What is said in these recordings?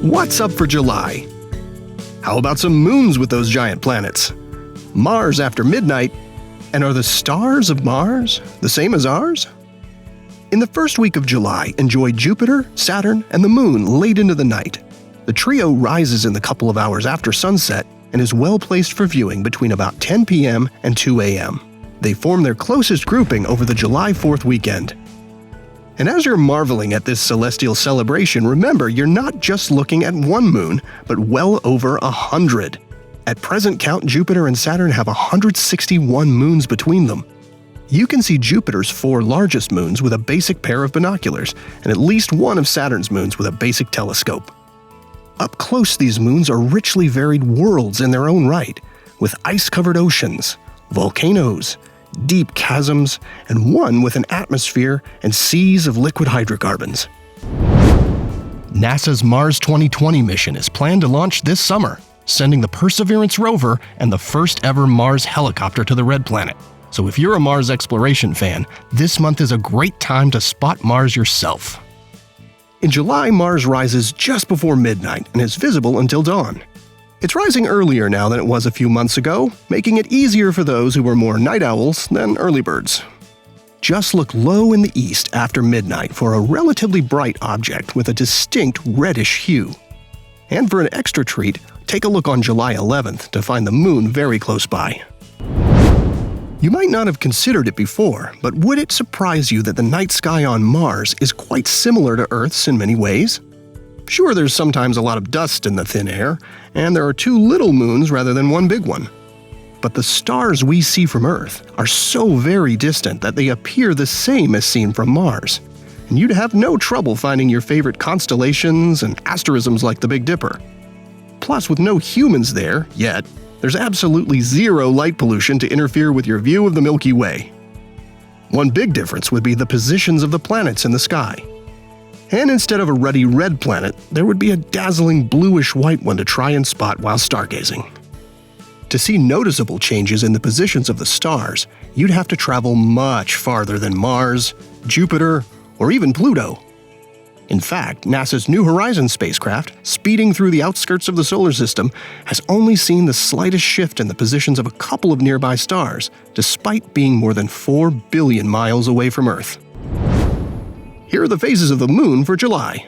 What's up for July? How about some moons with those giant planets? Mars after midnight? And are the stars of Mars the same as ours? In the first week of July, enjoy Jupiter, Saturn, and the Moon late into the night. The trio rises in the couple of hours after sunset and is well placed for viewing between about 10 p.m. and 2 a.m. They form their closest grouping over the July 4th weekend. And as you're marveling at this celestial celebration, remember you're not just looking at one moon, but well over 100. At present count, Jupiter and Saturn have 161 moons between them. You can see Jupiter's 4 largest moons with a basic pair of binoculars, and at least one of Saturn's moons with a basic telescope. Up close, these moons are richly varied worlds in their own right, with ice-covered oceans, volcanoes, deep chasms, and one with an atmosphere and seas of liquid hydrocarbons. NASA's Mars 2020 mission is planned to launch this summer, sending the Perseverance rover and the first ever Mars helicopter to the Red Planet. So if you're a Mars exploration fan, this month is a great time to spot Mars yourself. In July, Mars rises just before midnight and is visible until dawn. It's rising earlier now than it was a few months ago, making it easier for those who are more night owls than early birds. Just look low in the east after midnight for a relatively bright object with a distinct reddish hue. And for an extra treat, take a look on July 11th to find the moon very close by. You might not have considered it before, but would it surprise you that the night sky on Mars is quite similar to Earth's in many ways? Sure, there's sometimes a lot of dust in the thin air, and there are 2 little moons rather than one big one. But the stars we see from Earth are so very distant that they appear the same as seen from Mars, and you'd have no trouble finding your favorite constellations and asterisms like the Big Dipper. Plus, with no humans there, yet, there's absolutely zero light pollution to interfere with your view of the Milky Way. One big difference would be the positions of the planets in the sky. And instead of a ruddy red planet, there would be a dazzling bluish-white one to try and spot while stargazing. To see noticeable changes in the positions of the stars, you'd have to travel much farther than Mars, Jupiter, or even Pluto. In fact, NASA's New Horizons spacecraft, speeding through the outskirts of the solar system, has only seen the slightest shift in the positions of a couple of nearby stars, despite being more than 4 billion miles away from Earth. Here are the phases of the moon for July.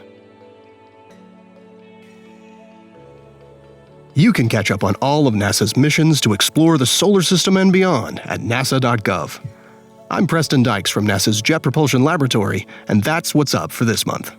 You can catch up on all of NASA's missions to explore the solar system and beyond at nasa.gov. I'm Preston Dykes from NASA's Jet Propulsion Laboratory, and that's what's up for this month.